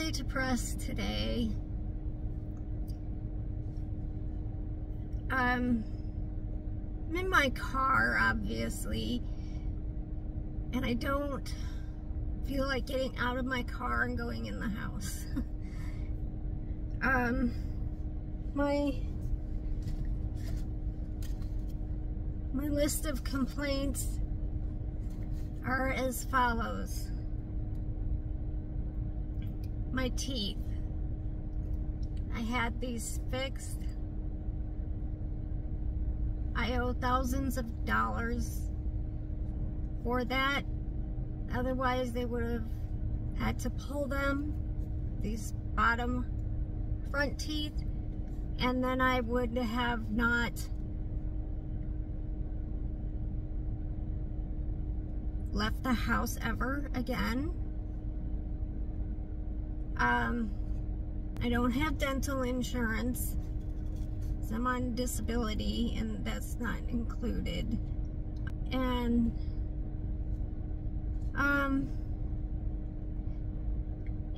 really depressed today. I'm in my car, obviously, and I don't feel like getting out of my car and going in the house. My list of complaints are as follows. My teeth. I had these fixed. I owe thousands of dollars for that. Otherwise, they would have had to pull them, these bottom front teeth, and then I would have not left the house ever again. I don't have dental insurance, so I'm on disability, and that's not included. And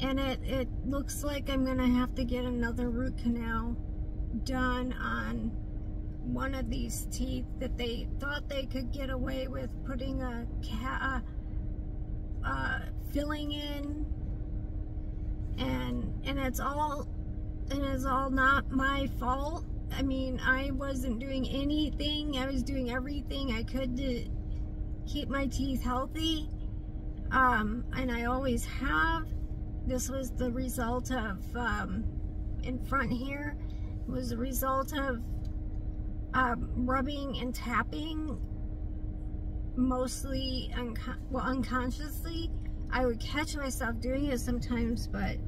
it looks like I'm gonna have to get another root canal done on one of these teeth that they thought they could get away with putting a filling in, and it's all not my fault. I mean, I wasn't doing anything. I was doing everything I could to keep my teeth healthy, and I always have. This was the result of in front here, it was the result of rubbing and tapping, mostly unconsciously. I would catch myself doing it sometimes, but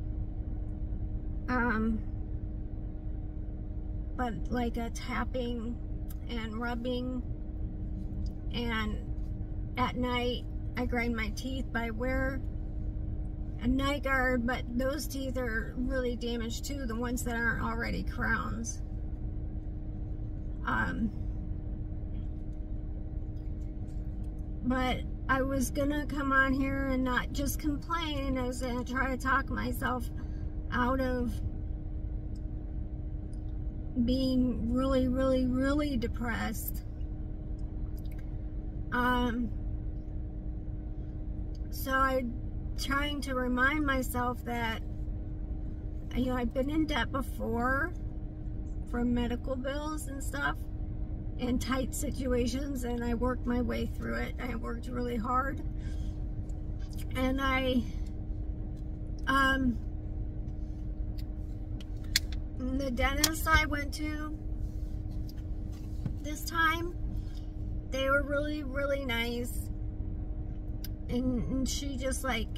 like a tapping and rubbing. And at night I grind my teeth. I wear a night guard, but those teeth are really damaged too, the ones that aren't already crowns. But I was gonna come on here and not just complain. I was gonna try to talk myself out of being really, really, really depressed. So I'm trying to remind myself that, you know, I've been in debt before for medical bills and stuff in tight situations, and I worked my way through it. I worked really hard, and the dentist I went to this time, they were really, really nice, and she just like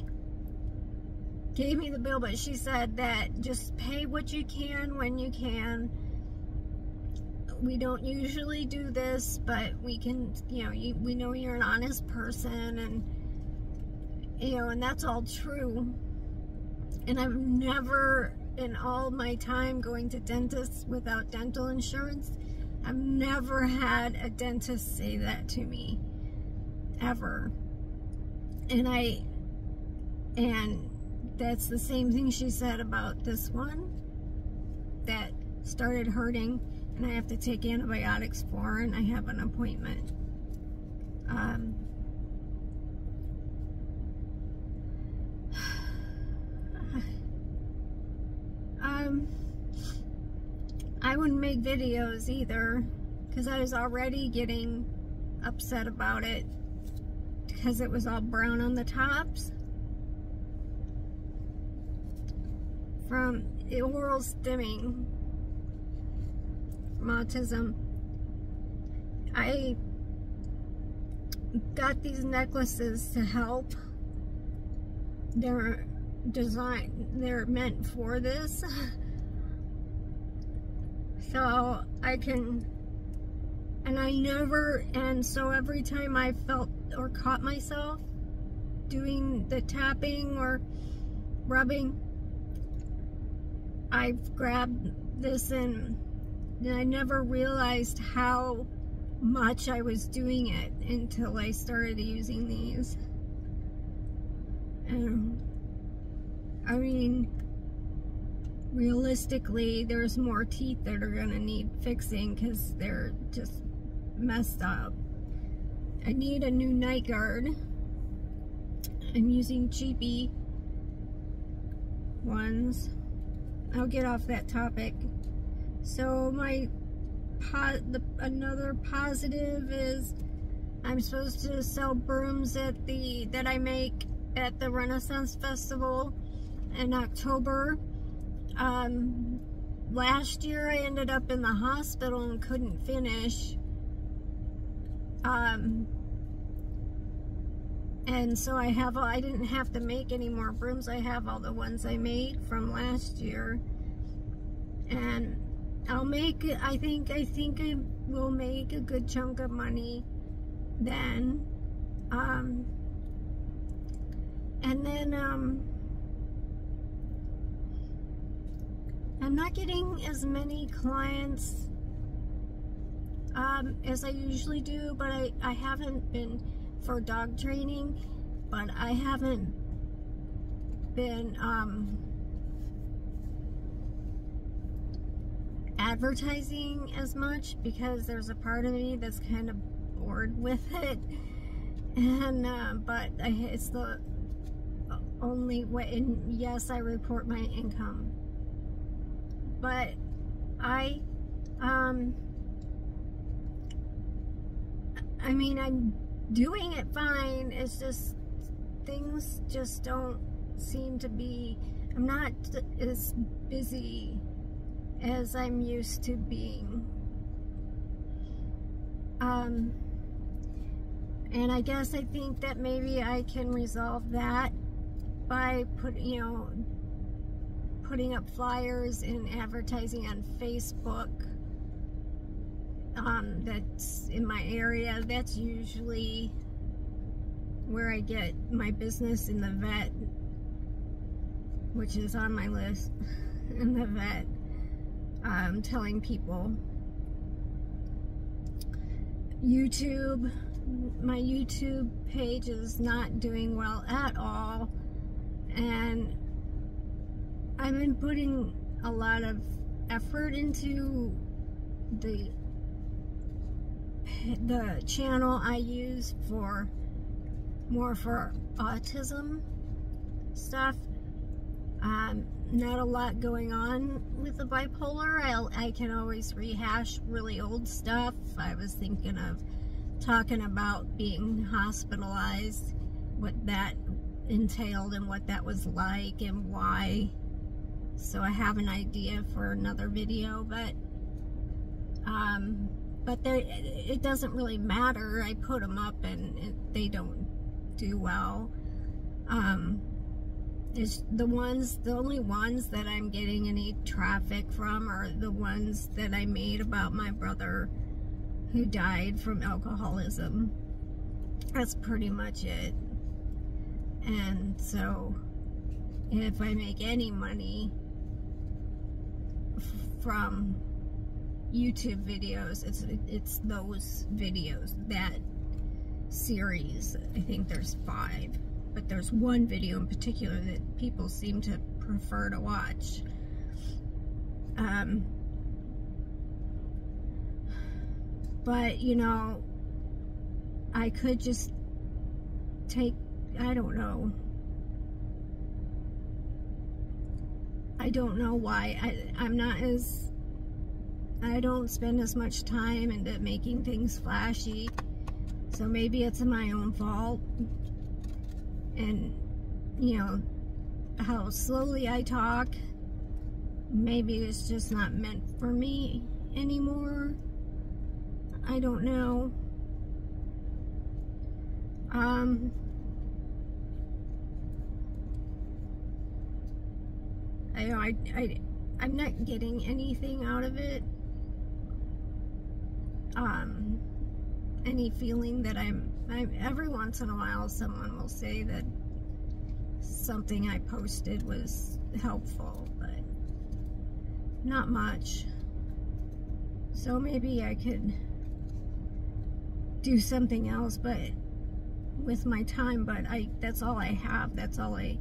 gave me the bill, but she said that just pay what you can when you can. We don't usually do this, but we can, you know, we know you're an honest person, and, you know, and that's all true. And I've never, in all my time going to dentists without dental insurance, I've never had a dentist say that to me, ever. And that's the same thing she said about this one that started hurting, and I have to take antibiotics for, and I have an appointment. I wouldn't make videos either, because I was already getting upset about it, because it was all brown on the tops from oral stimming from autism. I got these necklaces to help. They're meant for this. So I can, and so every time I felt or caught myself doing the tapping or rubbing, I've grabbed this, and I never realized how much I was doing it until I started using these. I mean, realistically, there's more teeth that are gonna need fixing because they're just messed up. I need a new night guard. I'm using cheapy ones. I'll get off that topic. So another positive is I'm supposed to sell brooms that I make at the Renaissance Festival in October. Last year I ended up in the hospital and couldn't finish. And so I didn't have to make any more brooms. I have all the ones I made from last year. And I think I will make a good chunk of money then. And then, I'm not getting as many clients as I usually do, but I haven't been for dog training, but I haven't been advertising as much because there's a part of me that's kind of bored with it, and but it's the only way. And yes, I report my income, but I mean, I'm doing it fine. It's just things just don't seem to be. I'm not as busy as I'm used to being. And I guess I think that maybe I can resolve that by putting up flyers and advertising on Facebook. That's in my area. That's usually where I get my business, in the vet, which is on my list. In the vet, telling people. YouTube, my YouTube page is not doing well at all, and I've been putting a lot of effort into the channel I use more for autism stuff. Not a lot going on with the bipolar. I can always rehash really old stuff. I was thinking of talking about being hospitalized, what that entailed and what that was like and why. So I have an idea for another video, but it doesn't really matter. I put them up and they don't do well. It's the only ones that I'm getting any traffic from are the ones that I made about my brother who died from alcoholism. That's pretty much it. And so if I make any money from YouTube videos, it's those videos, that series. I think there's 5, but there's one video in particular that people seem to prefer to watch. But I could just take, I don't know why I don't spend as much time into making things flashy, so maybe it's my own fault. And how slowly I talk, maybe it's just not meant for me anymore. I don't know. I'm not getting anything out of it. Any feeling that I'm every once in a while someone will say that something I posted was helpful, but not much. So maybe I could do something else, but with my time, but that's all I have. That's all I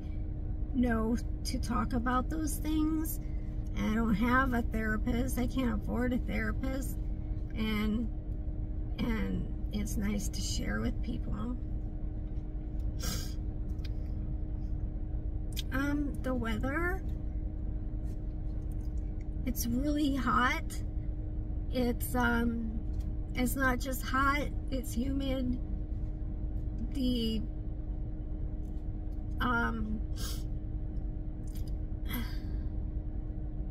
know to talk about those things. I don't have a therapist. I can't afford a therapist. And it's nice to share with people. The weather, it's really hot. It's not just hot, it's humid. The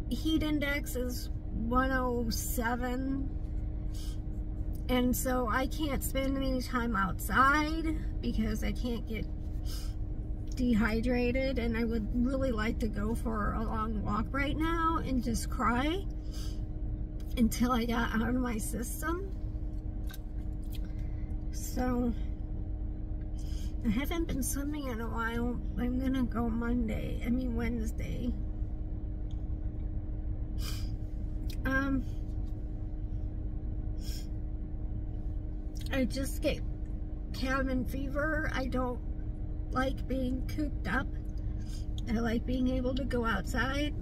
heat index is 107, and so I can't spend any time outside because I can't get dehydrated, and I would really like to go for a long walk right now and just cry until I got out of my system. So I haven't been swimming in a while. I'm gonna go Wednesday. I just get cabin fever. I don't like being cooped up. I like being able to go outside.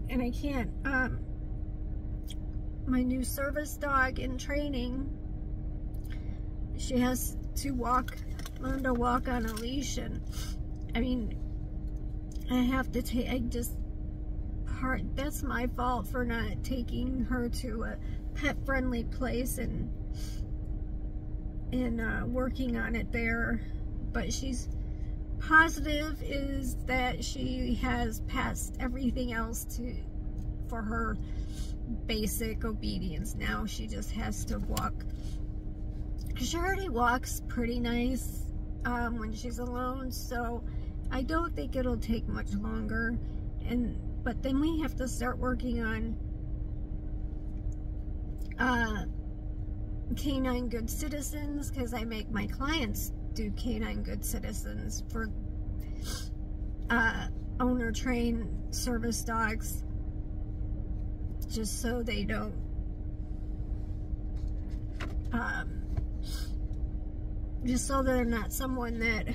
And I can't, my new service dog in training, she has to learn to walk on a leash, and I mean, I have to that's my fault for not taking her to a pet-friendly place and working on it there. But she's positive is that she has passed everything else for her basic obedience. Now she just has to walk. She already walks pretty nice when she's alone, so I don't think it'll take much longer. But then we have to start working on canine good citizens, because I make my clients do canine good citizens for owner trained service dogs, just so they don't just so they're not someone that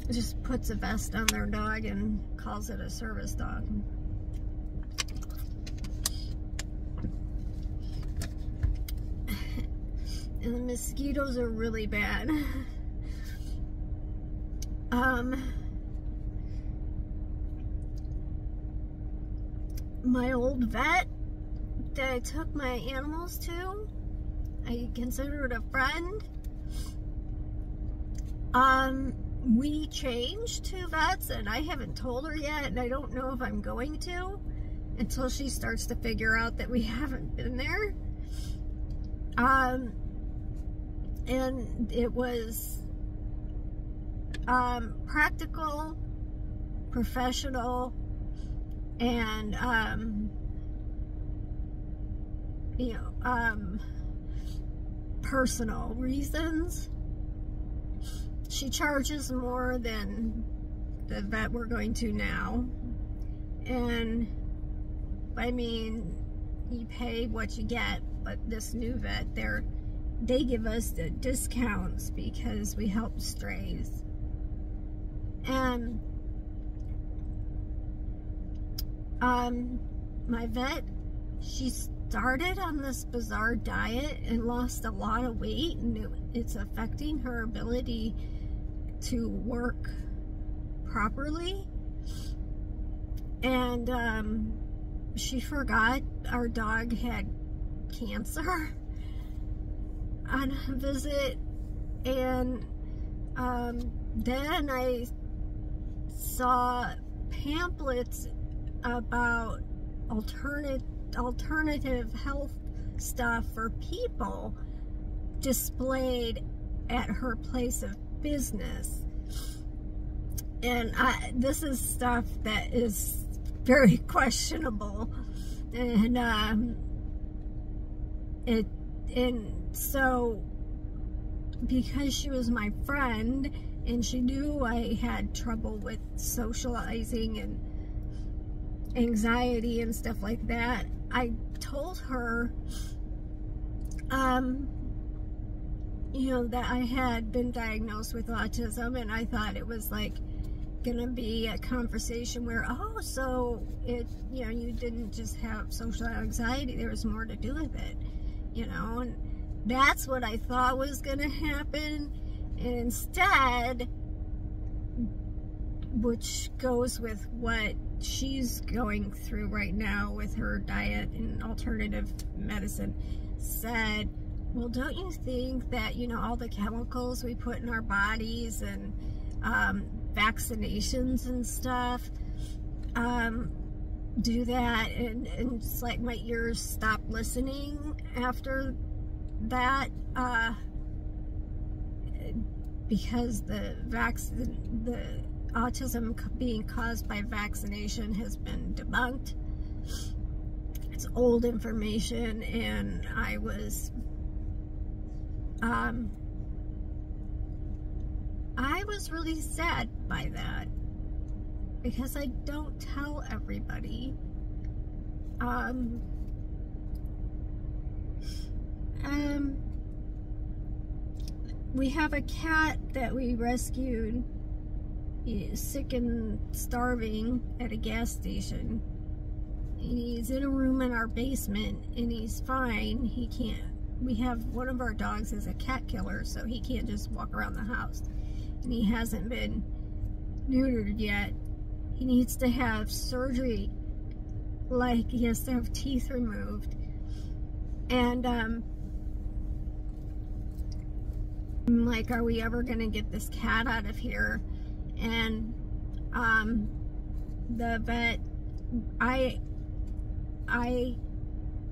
just puts a vest on their dog and calls it a service dog. And the mosquitoes are really bad. My old vet that I took my animals to, I considered a friend. We changed to vets, and I haven't told her yet, and I don't know if I'm going to until she starts to figure out that we haven't been there. And it was practical, professional, and personal reasons. She charges more than the vet we're going to now, and I mean, you pay what you get. But this new vet, they give us the discounts because we help strays. And my vet, she started on this bizarre diet and lost a lot of weight, and it's affecting her ability to work properly. And she forgot our dog had cancer on a visit, and then I saw pamphlets about alternative health stuff for people displayed at her place of business. And this is stuff that is very questionable, and so because she was my friend and she knew I had trouble with socializing and anxiety and stuff like that, I told her that I had been diagnosed with autism, and I thought it was like gonna be a conversation where, oh, so it, you know, you didn't just have social anxiety, there was more to do with it, you know, and that's what I thought was gonna happen. And instead, which goes with what she's going through right now with her diet and alternative medicine, said, well, don't you think that, you know, all the chemicals we put in our bodies and vaccinations and stuff do that? And it's like my ears stopped listening after that, because the autism being caused by vaccination has been debunked. It's old information, and I was really sad by that, because I don't tell everybody. We have a cat that we rescued. He's sick and starving at a gas station. He's in a room in our basement, and he's fine. He can't, we have, one of our dogs is a cat killer, so he can't just walk around the house. And he hasn't been neutered yet. He needs to have surgery, like he has to have teeth removed. And I'm like, are we ever gonna get this cat out of here? And the vet,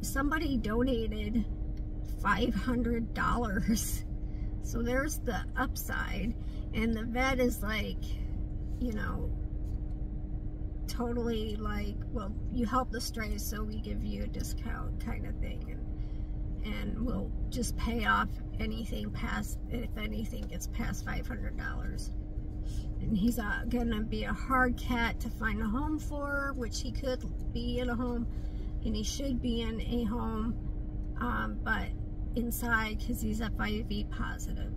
somebody donated $500, so there's the upside. And the vet is like, you know, totally like, well, you help the strays, so we give you a discount kind of thing, and we'll just pay off anything past, if anything gets past $500. And he's gonna be a hard cat to find a home for, which he could be in a home, and he should be in a home, but inside, because he's FIV positive.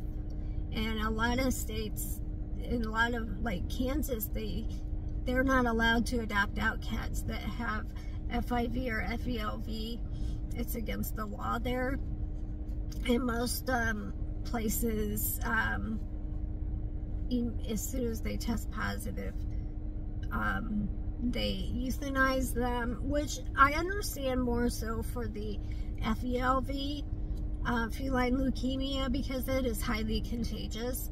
And a lot of states, in a lot of, like Kansas, they're not allowed to adopt out cats that have FIV or FELV. It's against the law there. In most places, as soon as they test positive, they euthanize them, which I understand more so for the FELV, feline leukemia, because it is highly contagious.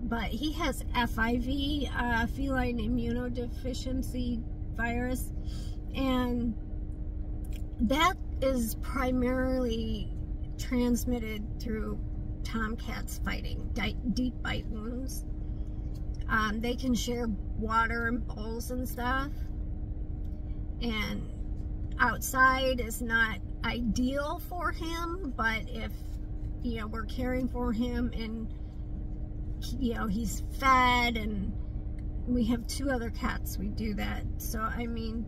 But he has FIV, feline immunodeficiency virus, and that is primarily transmitted through tomcats fighting, deep bite wounds. They can share water and bowls and stuff, and outside is not ideal for him, but if, you know, we're caring for him and, you know, he's fed, and we have 2 other cats, we do that. So I mean,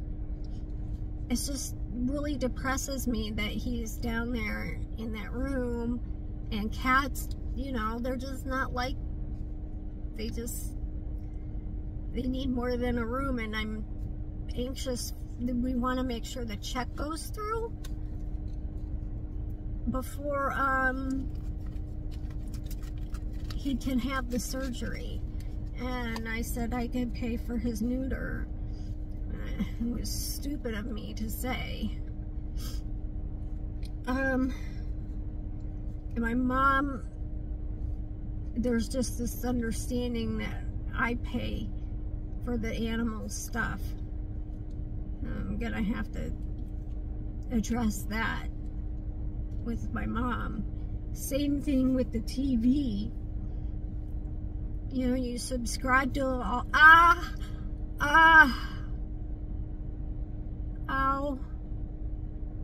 it just really depresses me that he's down there in that room. And cats, you know, they're just not like, they need more than a room. And I'm anxious, we want to make sure the check goes through before he can have the surgery. And I said I could pay for his neuter. It was stupid of me to say. And my mom, there's just this understanding that I pay for the animal stuff. I'm gonna have to address that with my mom. Same thing with the TV. You know, you subscribe to all, ow,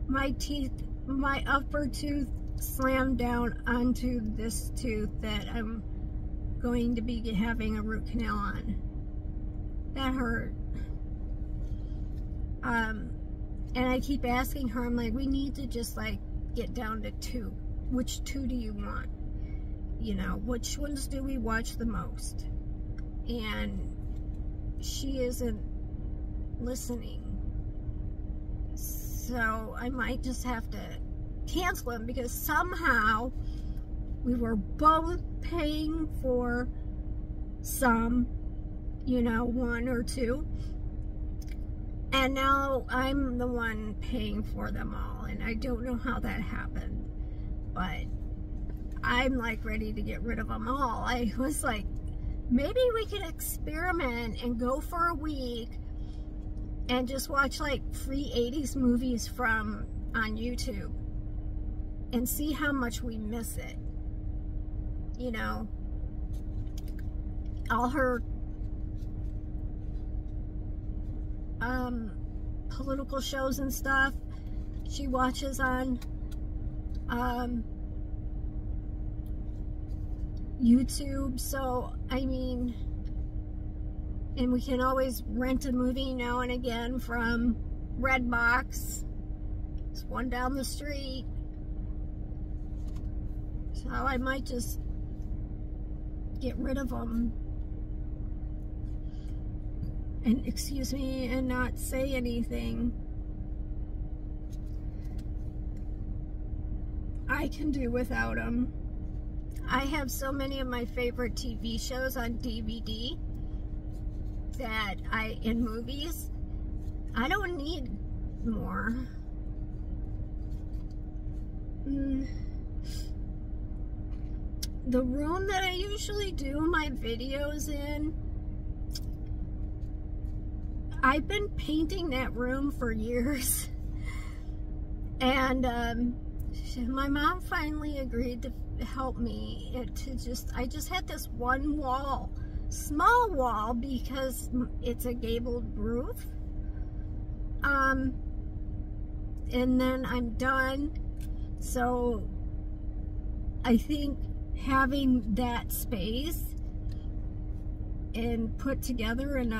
my teeth, my upper tooth slammed down onto this tooth that I'm going to be having a root canal on. That hurt. And I keep asking her, I'm like, we need to just like get down to 2. Which 2 do you want? You know, which ones do we watch the most? And she isn't listening. So I might just have to cancel him, because somehow we were both paying for some, you know, 1 or 2, and now I'm the one paying for them all, and I don't know how that happened, but I'm like ready to get rid of them all. I was like, maybe we could experiment and go for a week and just watch like free 80s movies on YouTube and see how much we miss it. You know, all her political shows and stuff she watches on YouTube. So I mean, and we can always rent a movie now and again from Redbox. There's one down the street. So I might just get rid of them and, excuse me, and not say anything. I can do without them. I have so many of my favorite TV shows on DVD in movies. I don't need more. The room that I usually do my videos in, I've been painting that room for years, and my mom finally agreed to help me I just had this one wall, small wall, because it's a gabled roof, and then I'm done. So I think having that space and put together in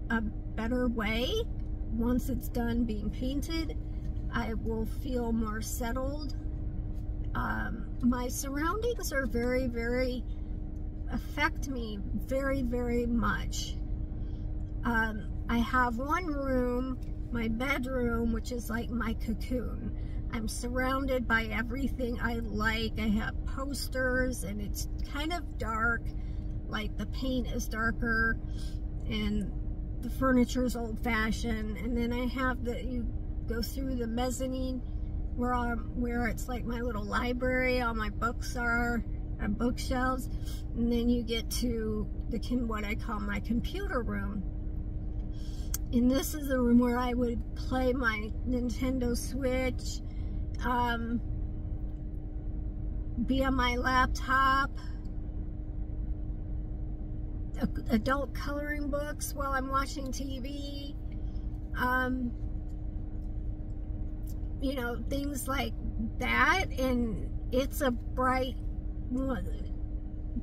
a better way, once it's done being painted, I will feel more settled. My surroundings are affect me very, very much. I have one room, my bedroom, which is like my cocoon. I'm surrounded by everything I like. I have posters, and it's kind of dark, like the paint is darker and the furniture is old-fashioned. And then I have you go through the mezzanine where it's like my little library, all my books are on bookshelves, and then you get to what I call my computer room. And this is the room where I would play my Nintendo Switch, be on my laptop, adult coloring books while I'm watching TV, you know, things like that. And it's a bright,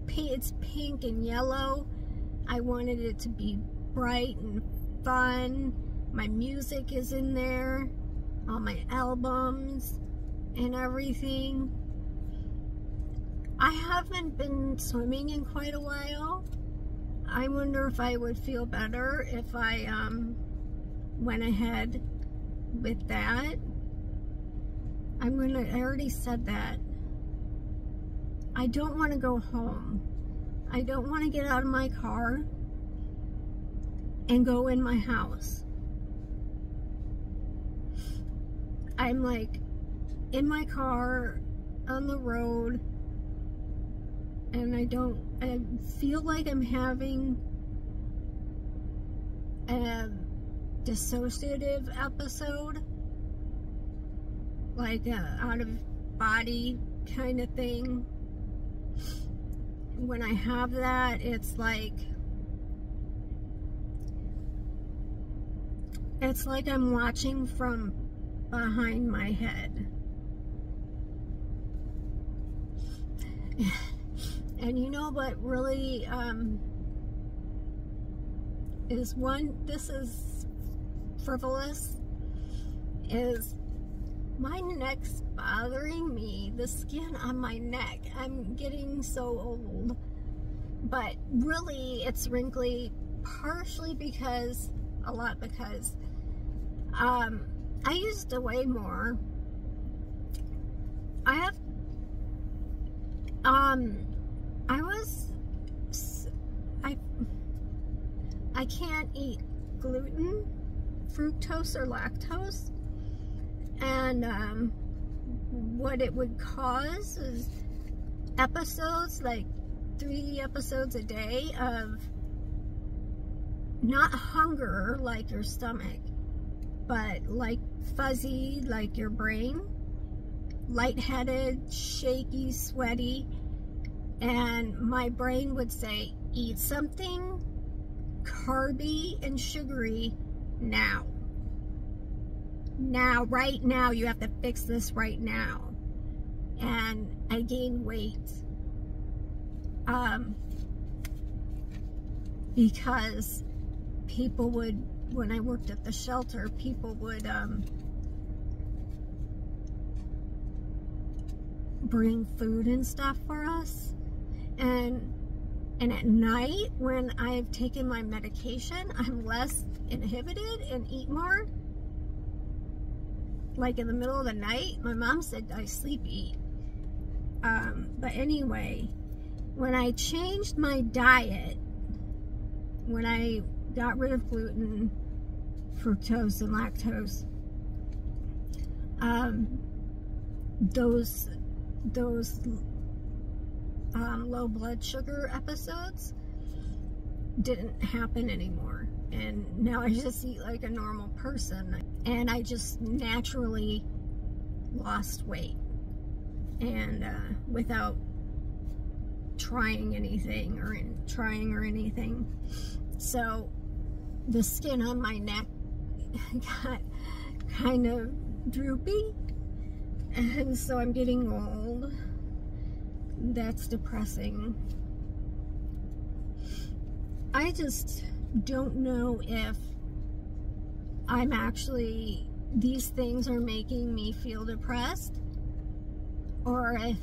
it's pink and yellow. I wanted it to be bright and fun. My music is in there, all my albums and everything. I haven't been swimming in quite a while. I wonder if I would feel better if I went ahead with that. I already said that. I don't want to go home. I don't want to get out of my car and go in my house. I'm like in my car on the road, and I feel like I'm having a dissociative episode, like a out of body kind of thing. When I have that, it's like I'm watching from behind my head. And you know what really this is frivolous, is my neck's bothering me, the skin on my neck. I'm getting so old. but really it's wrinkly partially because I used to weigh more. I can't eat gluten, fructose, or lactose, and what it would cause is episodes, like 3 episodes a day of not hunger like your stomach, but like fuzzy like your brain, lightheaded, shaky, sweaty, and my brain would say, eat something carby and sugary now. Now, right now, you have to fix this right now. And I gained weight because people would, when I worked at the shelter, people would bring food and stuff for us, and at night when I've taken my medication, I'm less inhibited and eat more. Like in the middle of the night, my mom said I sleep eat. But anyway, when I changed my diet, when I got rid of gluten, fructose, and lactose, those low blood sugar episodes didn't happen anymore, and now I just eat like a normal person, and I just naturally lost weight, and without trying anything or anything. So the skin on my neck got kind of droopy, and so I'm getting old. That's depressing. I just don't know if I'm actually, these things are making me feel depressed, or if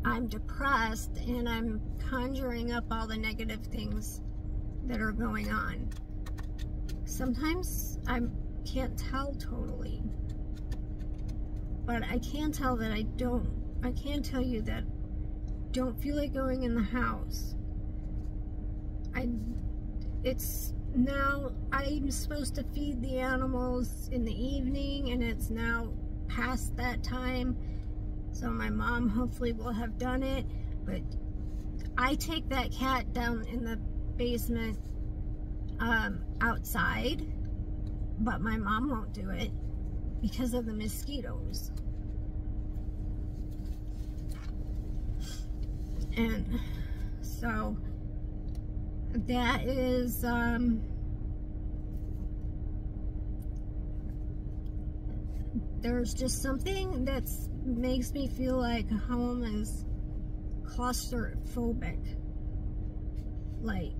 I'm depressed and I'm conjuring up all the negative things that are going on. Sometimes I can't tell totally, but I can tell that I can't tell you that don't feel like going in the house. It's now, I'm supposed to feed the animals in the evening, and it's now past that time, so my mom hopefully will have done it. But I take that cat down in the basement outside, but my mom won't do it because of the mosquitoes. And so that is there's just something that makes me feel like home is claustrophobic. Like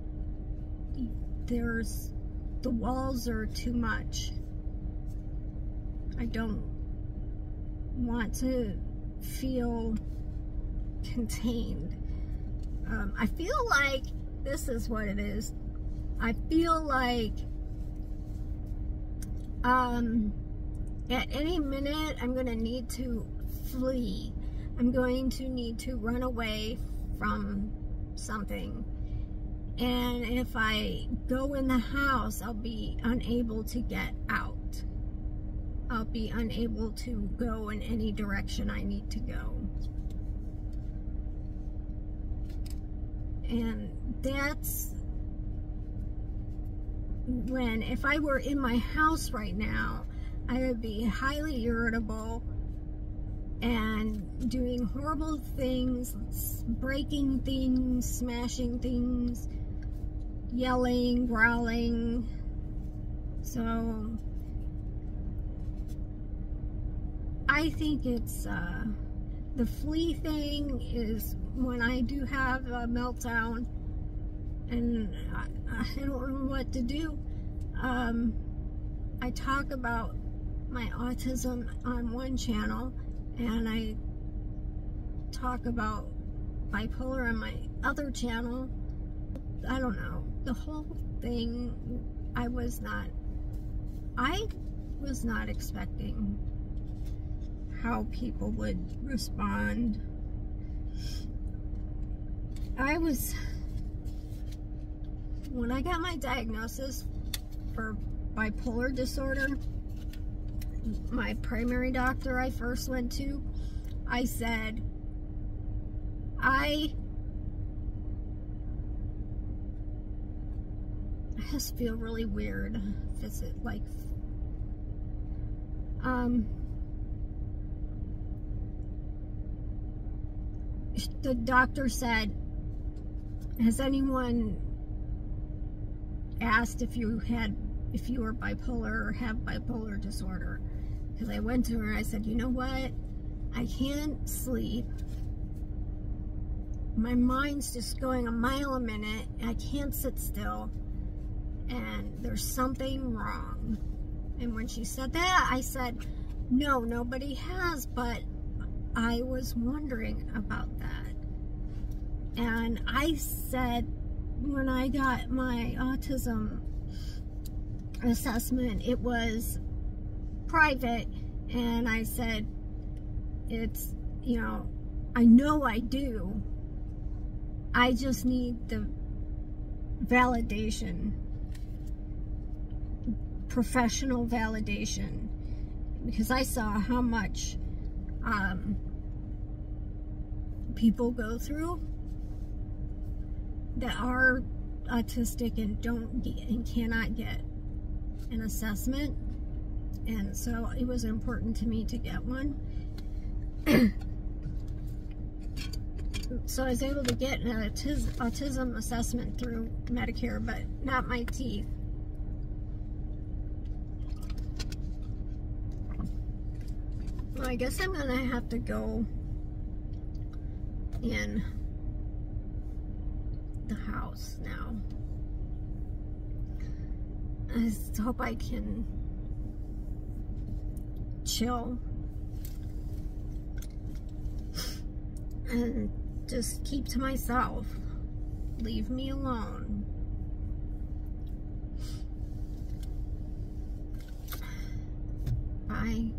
the walls are too much. I don't want to feel contained. I feel like this is what it is. I feel like at any minute I'm going to need to flee. I'm going to need to run away from something. And if I go in the house, I'll be unable to get out. I'll be unable to go in any direction I need to go. And that's when, if I were in my house right now, I would be highly irritable and doing horrible things, breaking things, smashing things, yelling, growling. So I think it's the flea thing is when I do have a meltdown and I don't know what to do. I talk about my autism on one channel, and I talk about bipolar on my other channel. I don't know. The whole thing, I was not expecting how people would respond. When I got my diagnosis for bipolar disorder, my primary doctor I first went to, I said, I just feel really weird. Like, the doctor said, has anyone asked if you were bipolar or have bipolar disorder? Because I went to her and I said, you know what? I can't sleep. My mind's just going a mile a minute. I can't sit still. And there's something wrong. And when she said that, I said, no, nobody has, but I was wondering about that. And I said, when I got my autism assessment, it was private, and I said, it's, you know I do. I just need the validation, professional validation, because I saw how much people go through that are autistic and cannot get an assessment, and so it was important to me to get one. So I was able to get an autism assessment through Medicare, but not my teeth. Well, I guess I'm gonna have to go in the house now. I just hope I can chill and just keep to myself. Leave me alone. Bye.